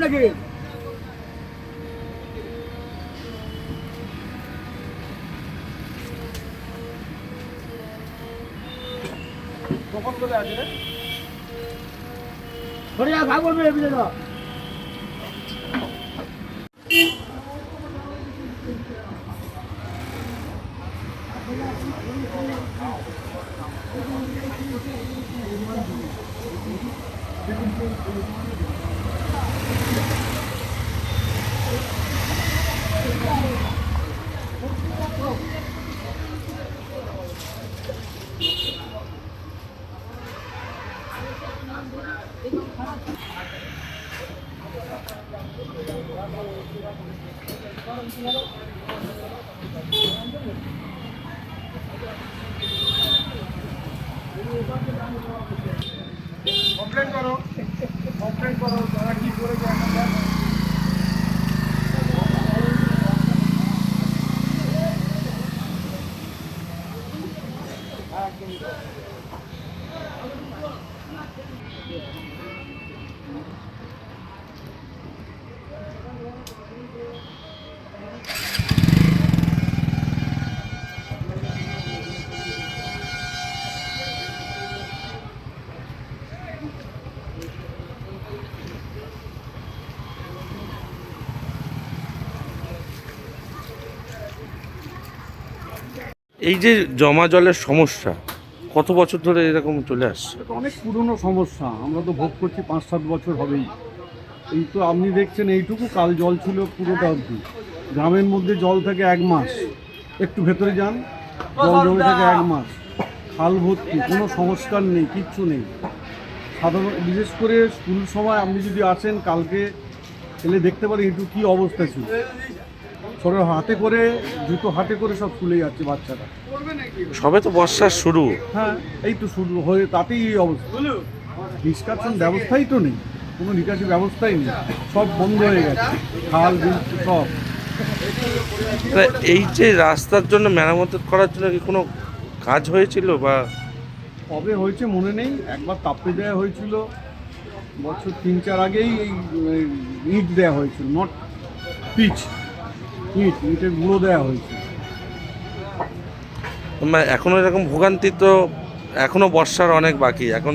নাকি? কখন করে আছে রে? সরে যা, ভাগ করবে এমনি না। কমপ্লেন করো, কমপ্লেন করো, তারা কি করেছে এখন দেখো। এই যে জমা জলের সমস্যা কত বছর ধরে এরকম চলে আসছে? এটা অনেক পুরনো সমস্যা, আমরা তো ভোগ করছি 5-7 বছর হবেই। এই তো আপনি দেখছেন এইটুকু, কাল জল ছিল পুরোটা অবধি। গ্রামের মধ্যে জল থাকে 1 মাস, একটু ভেতরে যান জল জমে থাকে 1 মাস। খাল ভর্তি, কোনো সংস্কার নেই, কিচ্ছু নেই। সাধারণ বিশেষ করে স্কুল সময় আপনি যদি আসেন কালকে এলে দেখতে পারেন একটু কী অবস্থা ছিল। ছোটো হাতে করে, জুতো হাতে করে সব স্কুলে যাচ্ছে বাচ্চারা। সবে তো বর্ষার শুরু। হ্যাঁ, এই তো শুরু হয়ে তাতেই এই অবস্থা। নিষ্কাশন ব্যবস্থাই তো নেই, কোনো নিকাশি ব্যবস্থাই নেই, সব বন্ধ হয়ে গেছে, খাল বিল সব। তা এই যে রাস্তার জন্য মেরামত করার জন্য কি কোনো কাজ হয়েছিল বা? কবে হয়েছে মনে নেই, একবার তাপে দেওয়া হয়েছিল বছর 3-4 আগেই। এই ইট দেওয়া হয়েছিল, নট পিচ, ইটের গুঁড়ো দেওয়া হয়েছিল। এখনো এরকম ভোগান্তি তো এখনো বর্ষার অনেক বাকি এখন।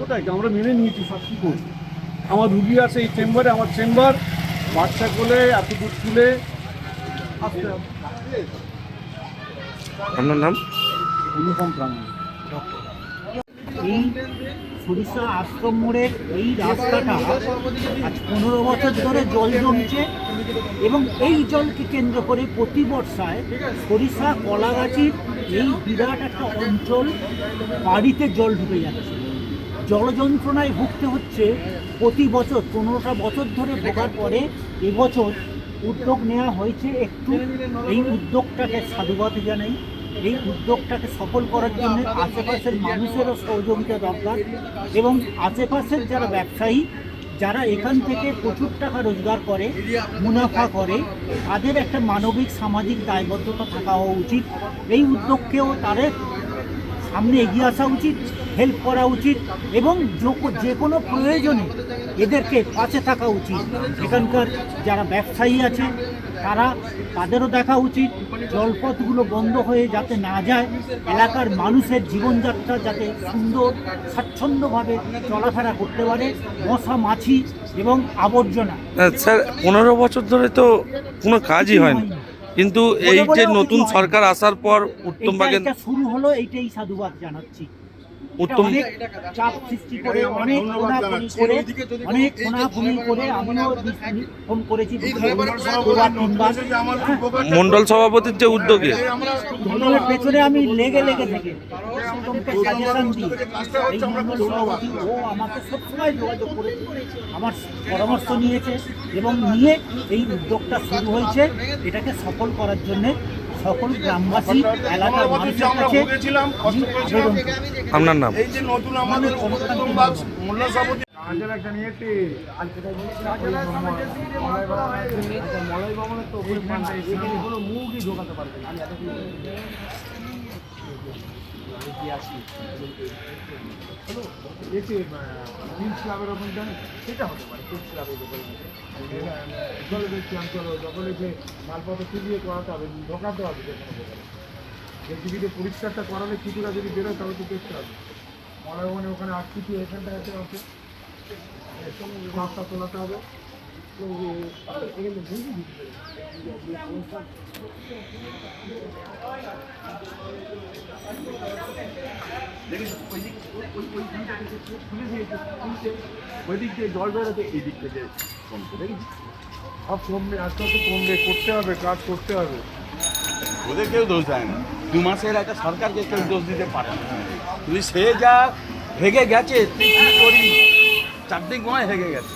ওটাই আমরা মেনে নিয়েছি, সব কী করি। আমার রুগী আছে এই চেম্বারে, আমার চেম্বার, বাচ্চা কোলে এত দূর তুলে আসতে হবে। আপনার নাম? অনুপম প্রাঙ্গণ। এই সরিষা আশ্রম মোড়ের এই রাস্তাটা আজ 15 বছর ধরে জল জমছে এবং এই জলকে কেন্দ্র করে প্রতি বর্ষায় সরিষা কলাগাছির এই বিরাট একটা অঞ্চল বাড়িতে জল ঢুকে যাচ্ছে। জল যন্ত্রণায় ভুগতে হচ্ছে প্রতি বছর। 15টা বছর ধরে ভোগার পরে এবছর উদ্যোগ নেওয়া হয়েছে। একটু এই উদ্যোগটাকে সাধুবাদ জানাই। এই উদ্যোগটাকে সফল করার জন্য আশেপাশের মানুষেরও সহযোগিতা দরকার এবং আশেপাশের যারা ব্যবসায়ী, যারা এখান থেকে প্রচুর টাকা রোজগার করে, মুনাফা করে, তাদের একটা মানবিক সামাজিক দায়বদ্ধতা থাকা উচিত। এই উদ্যোগকেও তাদের সামনে এগিয়ে আসা উচিত, হেল্প করা উচিত এবং যে কোনো প্রয়োজনে এদেরকে পাশে থাকা উচিত। এখানকার যারা ব্যবসায়ী আছে তাদেরও দেখা উচিত জলপথগুলো বন্ধ হয়ে যাতে না যায়, এলাকার মানুষের জীবনযাত্রা যাতে সুন্দর স্বাচ্ছন্দ্যভাবে চলাফেরা করতে পারে, মশা মাছি এবং আবর্জনা। স্যার 15 বছর ধরে তো কোনো কাজই হয়নি, কিন্তু এই যে নতুন সরকার আসার পর উত্তম বাগেন শুরু হলো, এইটাই সাধুবাদ জানাচ্ছি। উত্তম চাপ সৃষ্টি করে অনেক ফোনাফোনি করে আমিও ফোন করেছি মন্ডল সভাপতির যে উদ্যোগে মন্ডলের পেছনে আমি লেগে থেকে সাজেশন দিই। এই মন্ডল সভাপতি ও আমাকে সবসময় যোগাযোগ করেছে, আমার পরামর্শ নিয়েছে এবং নিয়ে এই উদ্যোগটা শুরু হয়েছে। এটাকে সফল করার জন্যে সকল গ্রামবাসী, এলাকার মানুষের কাছে আবেদন। আপনার নাম? এই যে নতুন আমাদের মোল্লা সভাপতি একটা নিয়েছি মলাই ভবনের তো মুখই ঢোকাতে পারবে। সেটা হতে পারে প্রিন্স ক্লাবের ব্যাপারে জলে দেখছি আমি চলো যখন এসে মালপত্র চুরিয়ে করাতে হবে, ঢোকাতে হবে যে কোনো ব্যাপারে। যে টিভিতে পরিষ্কারটা করালে কিছুটা যদি বেরোয় তাহলে তো দেখতে হবে। মনে মানে ওখানে আর কিছু এখানটা আছে মাছটা তোলাতে হবে। ওই দিক দিয়ে জল বেরোতে এই দিক থেকে কমছে, দেখেছি সব কমবে, আস্তে আস্তে কমবে, করতে হবে, কাজ করতে হবে। ওদের কেউ দোষ দেয় না। 2 মাসের একটা সরকারকে কেউ দোষ দিতে পারে না। তুই সে যা হেগে গেছে, তুই কি করবি? চারদিক ময় হেগে গেছে।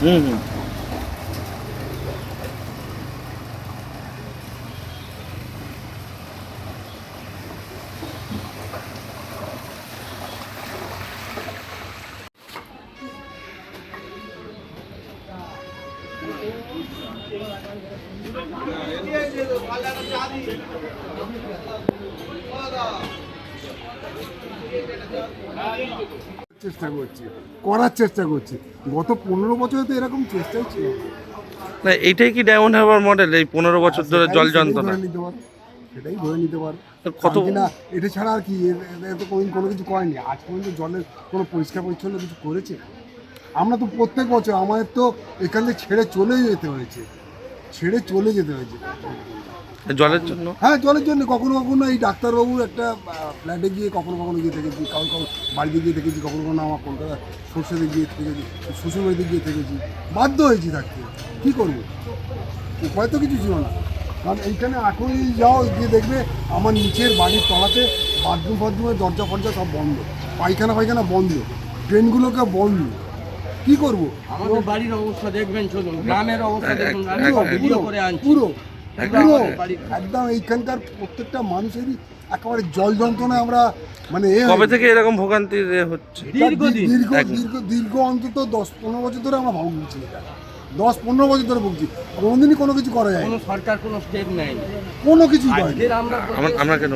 হুম হুম। চেষ্টা করছি, করার চেষ্টা করছি। গত 15 বছরে তো এরকম চেষ্টাই ছিল না। না এইটাই কি ডায়মন্ড হারবার মডেল, এই 15 বছর ধরে জল যন্ত্রণা? সেটাই ধরে নিতে পারো। কত না এটা ছাড়া আর কি, এর তো কোনোদিন কোনো কিছু করেনি আজ পর্যন্ত। জলের কোনো পরিষ্কার পরিচ্ছন্ন কিছু করেছে? আমরা তো প্রত্যেক বছর আমাদের তো এখান থেকে ছেড়ে চলে যেতে হয়েছে। জলের জন্য? হ্যাঁ, জলের জন্য। কখনো কখনো এই ডাক্তারবাবুর একটা ফ্ল্যাটে গিয়ে কখনো কখনো গিয়ে থেকেছি, কারো বাড়িতে গিয়ে থেকেছি, কখনো কখনো আমার কলকাতা সরষেতে গিয়ে থেকেছি, শ্বশুরবাড়িতে গিয়ে থেকেছি। বাধ্য হয়েছি থাকতে, কী করবো, উপায় তো কিছু ছিল না। কারণ এইখানে এখনই যাও গিয়ে দেখবে আমার নিচের বাড়ির তলাতে বাথরুমের দরজা ফরজা সব বন্ধ, পায়খানা বন্ধ, ড্রেনগুলোকে বন্ধ। কী করবো? আমাদের বাড়ির অবস্থা দেখবেন, চলুন গ্রামের অবস্থা দেখুন, আমি সব ভিডিও করে আনছি। পুরো একদম এইখানকার প্রত্যেকটা মানুষেরই একেবারে জল যন্ত্রণায় আমরা মানে কবে থেকে এরকম ভোগান্তি হচ্ছে? দীর্ঘ অন্তত 10-15 বছর ধরে আমরা ভুগছি। 10-15 বছর ধরে ভুগছি, কোনোদিনই কোনো কিছু করা যায় কোনো সরকার কোনো স্টেপ নেয়, কোনো কিছুই করে। আমরা কেন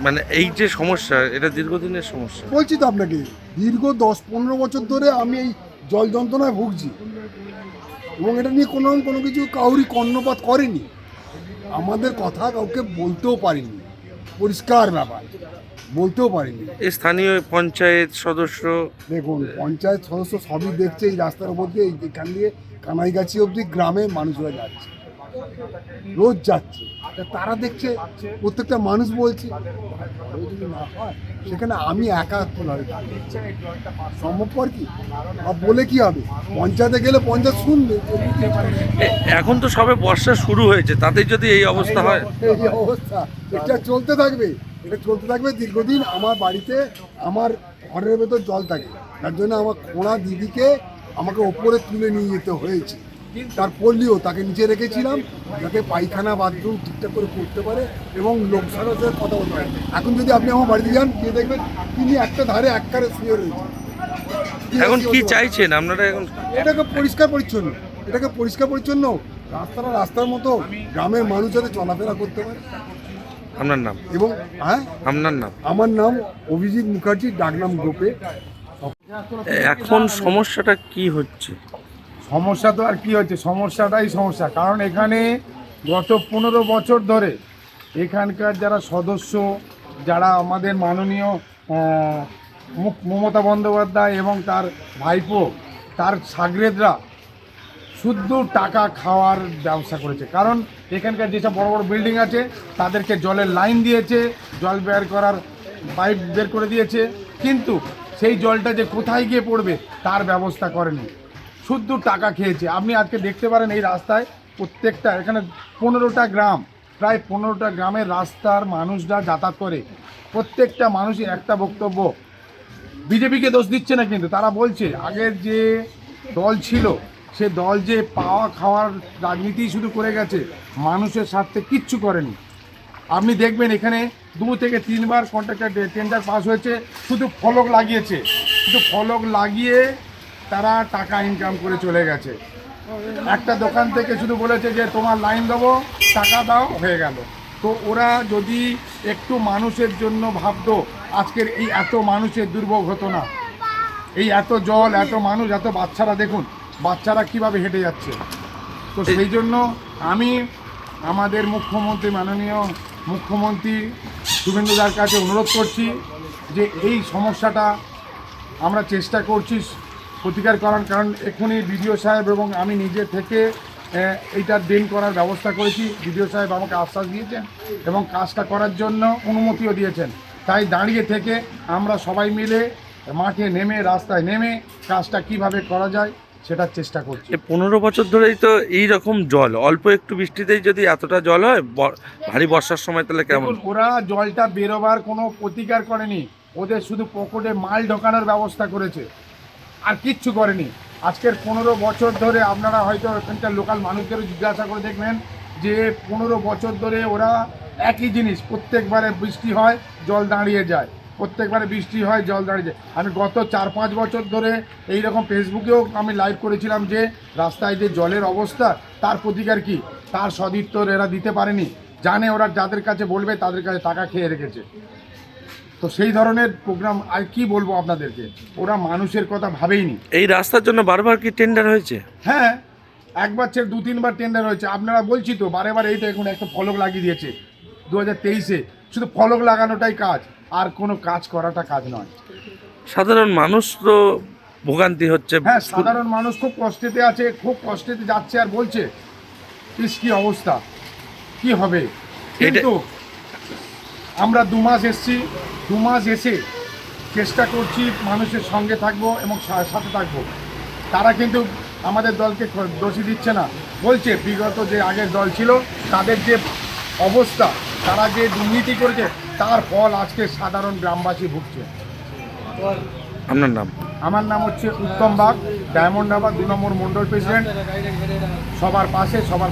মানে এই যে সমস্যা, এটা দীর্ঘদিনের সমস্যা। বলছি তো আপনাকে, দীর্ঘ 10-15 বছর ধরে আমি এই জল যন্ত্রণায় ভুগছি, এবং এটা নিয়ে কোনো কিছু কাউরি কর্ণপাত করেনি। আমাদের কথা কাউকে বলতেও পারিনি, পরিষ্কার ব্যাপার, বলতেও পারিনি। স্থানীয় পঞ্চায়েত সদস্য, দেখুন পঞ্চায়েত সদস্য সবই দেখছে, এই রাস্তার উপর দিয়ে এখান দিয়ে কানাইগাছি অবধি গ্রামে মানুষরা যাচ্ছে, রোজ যাচ্ছে, তারা দেখছে, প্রত্যেকটা মানুষ বলছে। যদি না হয় সেখানে আমি একা সম্ভবপর কি বলে কি হবে? পঞ্চায়েতে গেলে পঞ্চায়েত শুনবে। এখন তো সবে বর্ষা শুরু হয়েছে, তাতে যদি এই অবস্থা হয়, এই অবস্থা এটা চলতে থাকবে, দীর্ঘদিন। আমার বাড়িতে আমার ঘরের ভেতর জল থাকে, তার জন্য আমার খোঁড়া দিদিকে আমাকে ওপরে তুলে নিয়ে যেতে হয়েছে। তার পল্লীও তাকে নিচে রেখেছিলাম, যাতে পায়খানা বাথরুম ঠিকঠাক করে করতে পারে এবং লোকসানের সাথে কথা বলতে পারে। এখন যদি আপনি আমার বাড়িতে যান, গিয়ে দেখবেন তিনি একটা ধারে এককারে শুয়ে রয়েছে। এখন কি চাইছেন আপনারা? এখন এটাকে পরিষ্কার পরিচ্ছন্ন রাস্তাটা রাস্তার মতো গ্রামের মানুষ যাতে চলাফেরা করতে পারে। আপনার নাম? এবং আপনার নাম? আমার নাম অভিজিৎ মুখার্জি, ডাকনাম গোপে। এখন সমস্যাটা কি হচ্ছে? সমস্যা তো আর কি হচ্ছে, সমস্যাটাই সমস্যা। কারণ এখানে গত 15 বছর ধরে এখানকার যারা সদস্য, যারা আমাদের মাননীয় মমতা বন্দ্যোপাধ্যায় এবং তার ভাইপো, তার সাগরেদরা শুদ্ধ টাকা খাওয়ার ব্যবস্থা করেছে। কারণ এখানকার যেসব বড় বড় বিল্ডিং আছে তাদেরকে জলের লাইন দিয়েছে, জল বের করার পাইপ বের করে দিয়েছে, কিন্তু সেই জলটা যে কোথায় গিয়ে পড়বে তার ব্যবস্থা করেনি, শুদ্ধ টাকা খেয়েছে। আপনি আজকে দেখতে পারেন এই রাস্তায় প্রত্যেকটা, এখানে 15টা গ্রাম, প্রায় 15টা গ্রামের রাস্তার মানুষরা যাতায়াত করে। প্রত্যেকটা মানুষই একটা বক্তব্য, বিজেপিকে দোষ দিচ্ছে না, কিন্তু তারা বলছে আগের যে দল ছিল সে দল যে পাওয়া খাওয়ার রাজনীতি শুধু করে গেছে, মানুষের স্বার্থে কিচ্ছু করেনি। আপনি দেখবেন এখানে 2 থেকে 3 বার কন্ট্রাক্টর টেন্ডার পাস হয়েছে, শুধু ফলক লাগিয়েছে, শুধু ফলক লাগিয়ে তারা টাকা ইনকাম করে চলে গেছে। একটা দোকান থেকে শুধু বলেছে যে তোমার লাইন দেবো, টাকা দাও, হয়ে গেল। তো ওরা যদি একটু মানুষের জন্য ভাবতো, আজকের এই এত মানুষের দুর্ভোগ হতো না। এই এত জল, এত মানুষ, এত বাচ্চারা, দেখুন বাচ্চারা কিভাবে হেঁটে যাচ্ছে। তো সেই জন্য আমি আমাদের মুখ্যমন্ত্রী, মাননীয় মুখ্যমন্ত্রী শুভেন্দুদার কাছে অনুরোধ করছি যে এই সমস্যাটা আমরা চেষ্টা করছি প্রতিকার করার। কারণ এখনই বিডিও সাহেব এবং আমি নিজে থেকে এইটা ড্রেন করার ব্যবস্থা করেছি। বিডিও সাহেব আমাকে আশ্বাস দিয়েছেন এবং কাজটা করার জন্য অনুমতিও দিয়েছেন। তাই দাঁড়িয়ে থেকে আমরা সবাই মিলে মাঠে নেমে, রাস্তায় নেমে কাজটা কিভাবে করা যায় সেটার চেষ্টা করছি। 15 বছর ধরেই তো এই রকম জল, অল্প একটু বৃষ্টিতেই যদি এতটা জল হয়, ভারী বর্ষার সময় তাহলে কেমন? দেখুন, ওরা জলটা বেরোবার কোনো প্রতিকার করেনি, ওদের শুধু পকেটে মাল ঢোকানোর ব্যবস্থা করেছে, আর কিচ্ছু করেনি। আজকের 15 বছর ধরে আপনারা হয়তো এখানকার লোকাল মানুষদেরও জিজ্ঞাসা করে দেখবেন যে 15 বছর ধরে ওরা একই জিনিস, প্রত্যেকবারে বৃষ্টি হয় জল দাঁড়িয়ে যায়, প্রত্যেকবারে বৃষ্টি হয় জল দাঁড়িয়ে যায়। আমি গত 4-5 বছর ধরে এইরকম ফেসবুকেও আমি লাইভ করেছিলাম যে রাস্তায় যে জলের অবস্থা, তার প্রতিকার কি, তার সদুত্তর এরা দিতে পারেনি। জানে ওরা যাদের কাছে বলবে তাদের কাছে টাকা খেয়ে রেখেছে। তো সেই ধরনের প্রোগ্রাম আর কি বলবো আপনাদেরকে, ওরা মানুষের কথা ভাবেইনি। এই রাস্তার জন্য বারবার কি টেন্ডার হয়েছে? হ্যাঁ, একবার ছেড়ে 2-3 বার টেন্ডার হয়েছে। আপনারা বলছি তো বারে বারে, এইটা এখন একটা ফলক লাগিয়ে দিয়েছে 2023-এ, শুধু ফলক লাগানোটাই কাজ, আর কোনো কাজ করাটা কাজ নয়। সাধারণ মানুষ তো ভোগান্তি হচ্ছে। হ্যাঁ, সাধারণ মানুষ খুব কষ্টেতে আছে, খুব কষ্টেতে যাচ্ছে, আর বলছে কি অবস্থা, কি হবে। কিন্তু আমরা 2 মাস এসছি, 2 মাস এসে চেষ্টা করছি মানুষের সঙ্গে থাকবো এবং সাথে থাকবো। তারা কিন্তু আমাদের দলকে দোষী দিচ্ছে না, বলছে বিগত যে আগের দল ছিল তাদের যে অবস্থা, তারা যে দুর্নীতি করেছে তার ফল আজকে সাধারণ গ্রামবাসী ভুগছে। আপনার নাম? আমার নাম হচ্ছে উত্তম বাগ, ডায়মন্ড হারবার 2 নম্বর মন্ডল প্রেসিডেন্ট, সবার পাশে, সবার